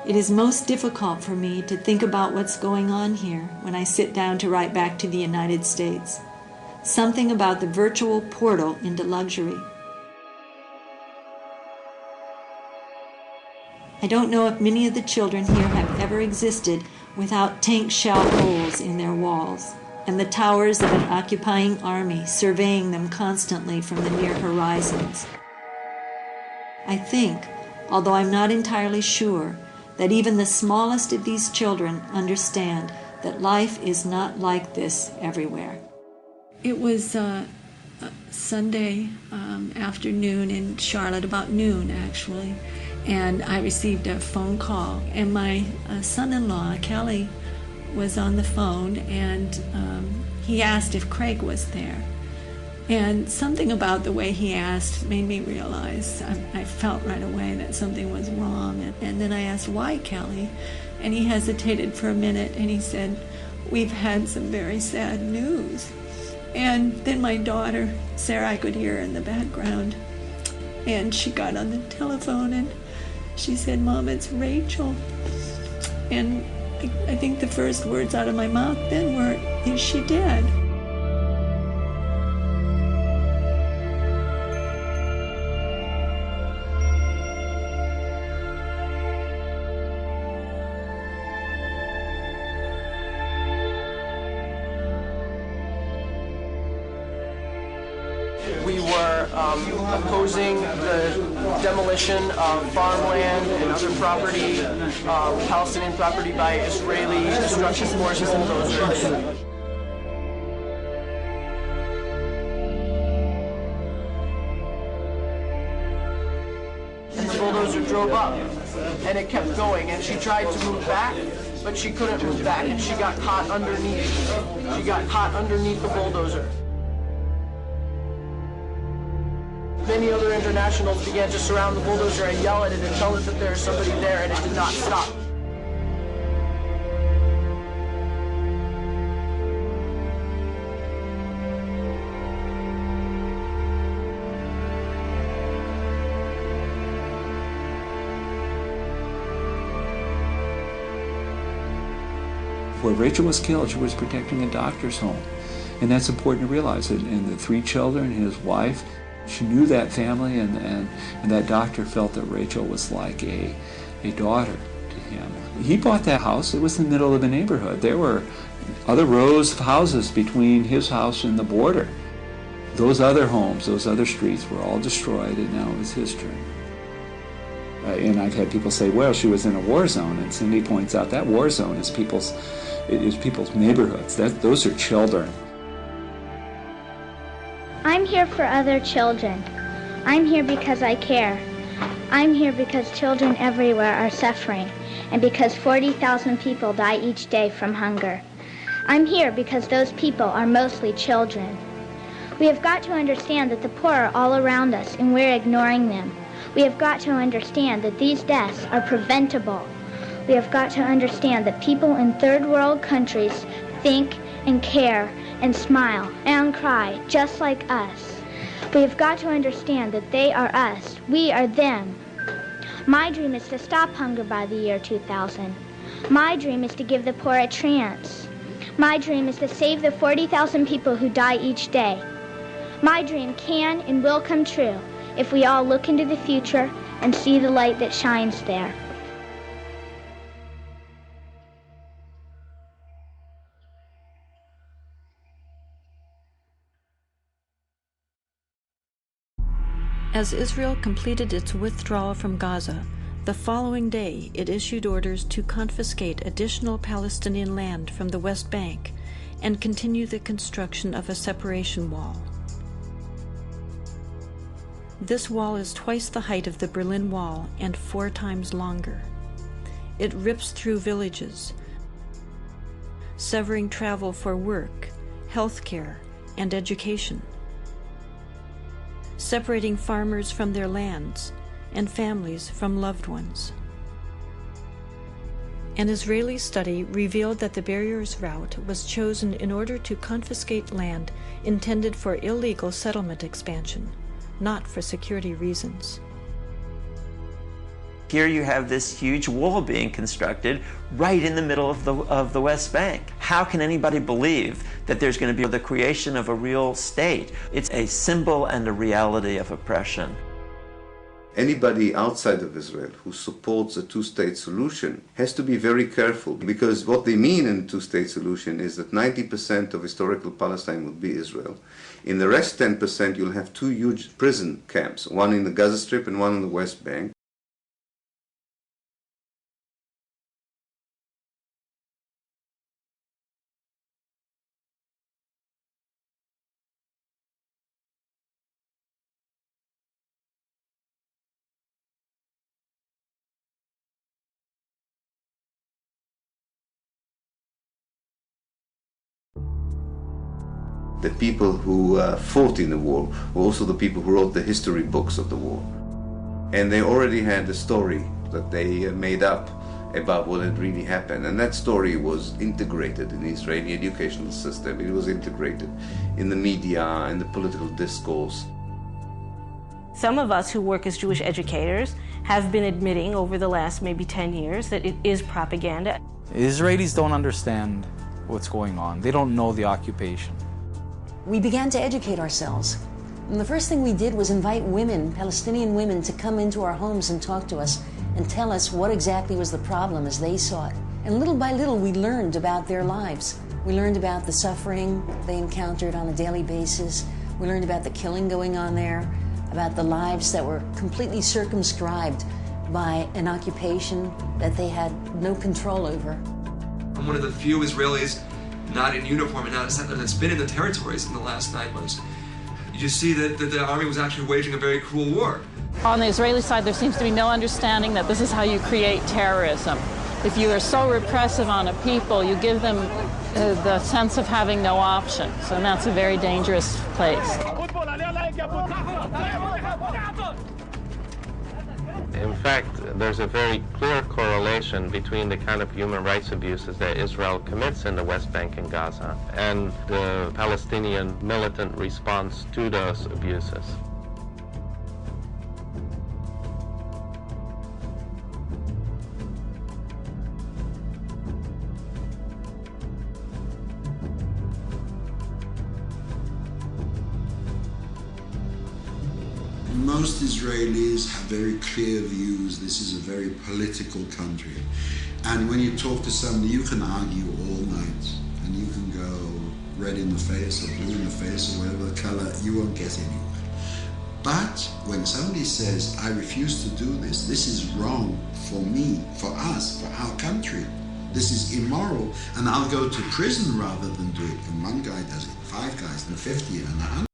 It is most difficult for me to think about what's going on here when I sit down to write back to the United States. Something about the virtual portal into luxury. I don't know if many of the children here have ever existed without tank shell holes in their walls, and the towers of an occupying army surveying them constantly from the near horizons. I think, although I'm not entirely sure, that even the smallest of these children understand that life is not like this everywhere. It was Sunday afternoon in Charlotte, about noon actually, and I received a phone call, and my son-in-law, Kelly, was on the phone, and he asked if Craig was there. And something about the way he asked made me realize, I felt right away that something was wrong. And then I asked, why, Kelly? And he hesitated for a minute, and he said, we've had some very sad news. And then my daughter, Sarah, I could hear her in the background, and she got on the telephone, and she said, Mom, it's Rachel. And I think the first words out of my mouth then were, is she dead? We were opposing the demolition of farmland and other property, Palestinian property, by Israeli destruction forces and bulldozers. And the bulldozer drove up, and it kept going, and she tried to move back, but she couldn't move back, and she got caught underneath. She got caught underneath the bulldozer. Many other internationals began to surround the bulldozer and yell at it and tell it that there is somebody there, and it did not stop. Where Rachel was killed, she was protecting a doctor's home. And that's important to realize. And the 3 children, his wife, she knew that family, and that doctor felt that Rachel was like a daughter to him. He bought that house. It was in the middle of the neighborhood. There were other rows of houses between his house and the border. Those other homes, those other streets were all destroyed, and now it was his turn. And I've had people say, well, she was in a war zone, and Cindy points out that war zone is people's neighborhoods. Those are children. I'm here for other children. I'm here because I care. I'm here because children everywhere are suffering, and because 40,000 people die each day from hunger. I'm here because those people are mostly children. We have got to understand that the poor are all around us, and we're ignoring them. We have got to understand that these deaths are preventable. We have got to understand that people in third world countries think and care and smile and cry just like us. We have got to understand that they are us, we are them. My dream is to stop hunger by the year 2000. My dream is to give the poor a chance. My dream is to save the 40,000 people who die each day. My dream can and will come true if we all look into the future and see the light that shines there. As Israel completed its withdrawal from Gaza, the following day it issued orders to confiscate additional Palestinian land from the West Bank and continue the construction of a separation wall. This wall is twice the height of the Berlin Wall and 4 times longer. It rips through villages, severing travel for work, healthcare, and education, separating farmers from their lands and families from loved ones. An Israeli study revealed that the barriers route was chosen in order to confiscate land intended for illegal settlement expansion, not for security reasons. Here you have this huge wall being constructed right in the middle of the West Bank. How can anybody believe that there's going to be the creation of a real state? It's a symbol and a reality of oppression. Anybody outside of Israel who supports a two-state solution has to be very careful, because what they mean in a two-state solution is that 90% of historical Palestine would be Israel. In the rest 10%, you'll have two huge prison camps, one in the Gaza Strip and one on the West Bank. The people who fought in the war were also the people who wrote the history books of the war. And they already had a story that they made up about what had really happened. And that story was integrated in the Israeli educational system. It was integrated in the media and the political discourse. Some of us who work as Jewish educators have been admitting over the last maybe 10 years that it is propaganda. Israelis don't understand what's going on. They don't know the occupation. We began to educate ourselves. And the first thing we did was invite women, Palestinian women, to come into our homes and talk to us and tell us what exactly was the problem as they saw it. And little by little, we learned about their lives. We learned about the suffering they encountered on a daily basis. We learned about the killing going on there, about the lives that were completely circumscribed by an occupation that they had no control over. I'm one of the few Israelis not in uniform and that's been in the territories in the last 9 months. You just see that the army was actually waging a very cruel war. On the Israeli side, there seems to be no understanding that this is how you create terrorism. If you are so repressive on a people, you give them the sense of having no options, and that's a very dangerous place. In fact, there's a very clear correlation between the kind of human rights abuses that Israel commits in the West Bank and Gaza and the Palestinian militant response to those abuses. Most Israelis have very clear views. This is a very political country. And when you talk to somebody, you can argue all night. And you can go red in the face or blue in the face or whatever the color, you won't get anywhere. But when somebody says, I refuse to do this, this is wrong for me, for us, for our country, this is immoral, and I'll go to prison rather than do it. And one guy does it, 5 guys, and 50, and 100.